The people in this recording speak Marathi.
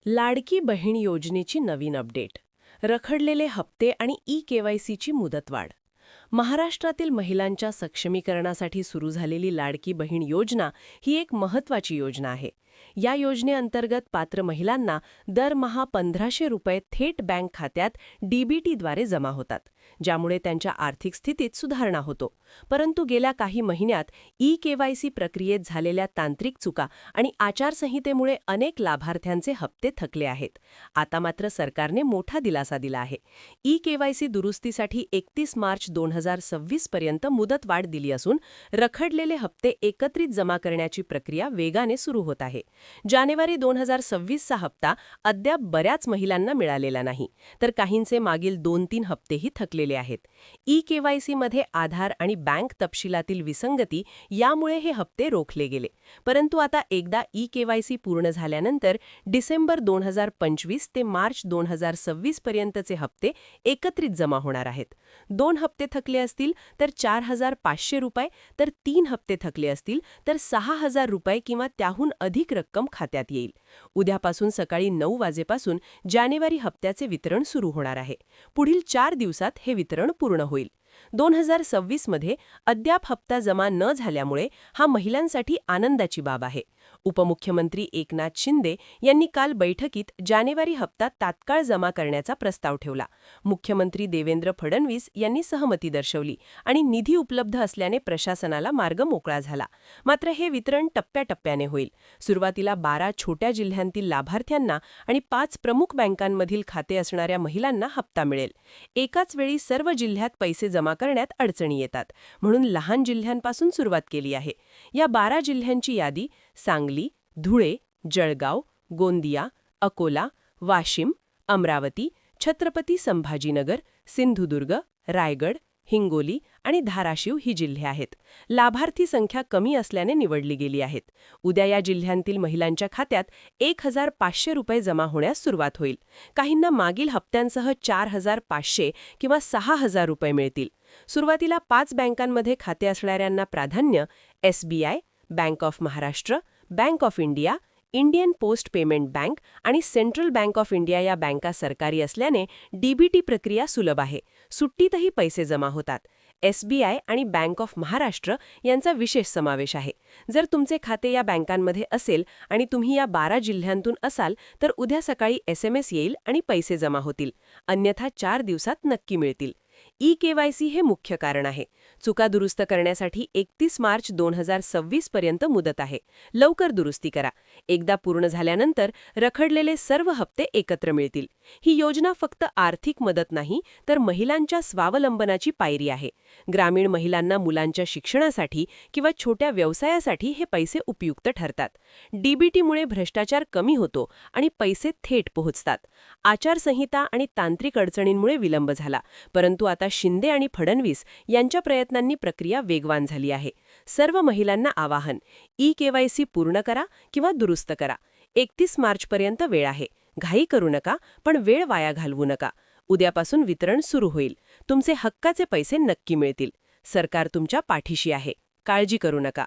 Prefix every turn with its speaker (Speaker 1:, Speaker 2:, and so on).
Speaker 1: लाडकी बहीण योजनेची नवीन अपडेट. रखडलेले हप्ते आणि ई-केवायसीची मुदतवाढ. महाराष्ट्रातील महिलांच्या सक्षमीकरणासाठी सुरू झालेली लाडकी बहीण योजना ही एक महत्त्वाची योजना आहे. या योजनेअंतर्गत पात्र महिलांना दरमहा 1,500 रुपये थेट बँक खात्यात डीबीटीद्वारे जमा होतात, ज्यामुळे त्यांच्या आर्थिक स्थितीत सुधारणा होतो. परंतु गेल्या काही महिन्यात ई-केवायसी प्रक्रियेत झालेल्या तांत्रिक चुका आणि आचारसंहितेमुळे अनेक लाभार्थ्यांचे हप्ते थकले आहेत. आता मात्र सरकारने मोठा दिलासा दिला आहे. ई-केवायसी दुरुस्तीसाठी 31 मार्च 2026 पर्यंत मुदतवाढ दिली असून रखडलेले हप्ते एकत्रित जमा करण्याची प्रक्रिया वेगाने सुरू होत आहे. जानेवारी 2026 चा हप्ता अद्याप बऱ्याच महिलांना मिळालेला नाही, तर काहींचे मागील 2-3 हप्तेही थकलेले आहेत. ई-केवायसी मध्ये आधार आणि बँक तपशिलातील विसंगती यामुळे हे हप्ते रोखले गेले. परंतु आता एकदा ई-केवायसी पूर्ण झाल्यानंतर डिसेंबर 2025 ते मार्च 2026 पर्यंतचे हप्ते एकत्रित जमा होणार आहेत. 2 हप्ते थकले असतील तर 4,500 रुपये, तर 3 हप्ते थकले असतील तर 6,000 रुपये किंवा त्याहून अधिक रक्कम खात्यात येईल. उद्यापासून सकाळी 9 वाजेपासून जानेवारी हप्त्याचे वितरण सुरू होणार आहे. पुढील 4 दिवसात हे वितरण पूर्ण होईल. 2026 मध्ये अद्याप हप्ता जमा न झाल्यामुळे हा महिलांसाठी आनंदाची बाब आहे. उपमुख्यमंत्री एकनाथ शिंदे यांनी काल बैठकीत जानेवारी हप्ता तात्काळ जमा करण्याचा प्रस्ताव ठेवला. मुख्यमंत्री देवेंद्र फडणवीस यांनी सहमती दर्शवली आणि निधी उपलब्ध असल्याने प्रशासनाला मार्ग मोकळा झाला. मात्र हे वितरण टप्प्याटप्प्याने होईल. सुरुवातीला 12 छोट्या जिल्ह्यांतील लाभार्थ्यांना आणि 5 प्रमुख बँकांमधील खाते असणाऱ्या महिलांना हप्ता मिळेल. एकाच वेळी सर्व जिल्ह्यात पैसे जमा करण्यात अडचणी येतात, म्हणून लहान जिल्ह्यांपासून सुरुवात केली आहे. या 12 जिल्ह्यांची यादी सांगली, धुळे, जळगाव, गोंदिया, अकोला, वाशिम, अमरावती, छत्रपती संभाजीनगर, सिंधुदुर्ग, रायगड, हिंगोली आणि धाराशिव ही जिल्हे आहेत. लाभार्थी संख्या कमी असल्याने निवडली गेली आहेत. उद्या या जिल्ह्यांतील महिलांच्या खात्यात 1,500 रुपये जमा होण्यास सुरुवात होईल. काहींना मागील हप्त्यांसह 4,500 किंवा 6,000 रुपये मिळतील. सुरुवातीला 5 बँकांमध्ये खाते असणाऱ्यांना प्राधान्य SBI, bank of Maharashtra, bank of India, Indian post payment bank आणि सेंट्रल बँक ऑफ इंडिया या बँका सरकारी असल्याने डीबीटी प्रक्रिया सुलभ आहे. सुट्टीतही पैसे जमा होतात. SBI आणि बँक ऑफ महाराष्ट्र यांचा विशेष समावेश आहे. जर तुमचे खाते या बँकांमध्ये असेल आणि तुम्ही या 12 जिल्ह्यांतून असाल तर उद्या सकाळी SMS येईल आणि पैसे जमा होतील. अन्यथा 4 दिवसात नक्की मिळतील. ई-केवायसी हे मुख्य कारण आहे. चुका दुरुस्त करण्यासाठी 31 मार्च 2026 पर्यंत मुदत आहे. लवकर दुरुस्ती करा. एकदा पूर्ण झाल्यानंतर रखडलेले सर्व हप्ते एकत्र मिळतील. ही योजना फक्त आर्थिक मदत नाही, तर महिलांच्या स्वावलंबनाची पायरी आहे. ग्रामीण महिलांना मुलांच्या शिक्षणासाठी किंवा छोट्या व्यवसायासाठी हे पैसे उपयुक्त ठरतात. डीबीटीमुळे भ्रष्टाचार कमी होतो आणि पैसे थेट पोहोचतात. आचारसंहिता आणि तांत्रिक अडचणींमुळे विलंब झाला, परंतु आता शिंदे आणि फडणवीस यांच्या प्रयत्नांनी प्रक्रिया वेगवान झाली आहे. सर्व महिलांना आवाहन: ई-केवायसी पूर्ण करा किंवा दुरुस्त करा. 31 मार्चपर्यंत वेळ आहे. घाई करू नका, पण वेळ वाया घालवू नका. उद्यापासून वितरण सुरू होईल. तुमचे हक्काचे पैसे नक्की मिळतील. सरकार तुमच्या पाठीशी आहे. काळजी करू नका.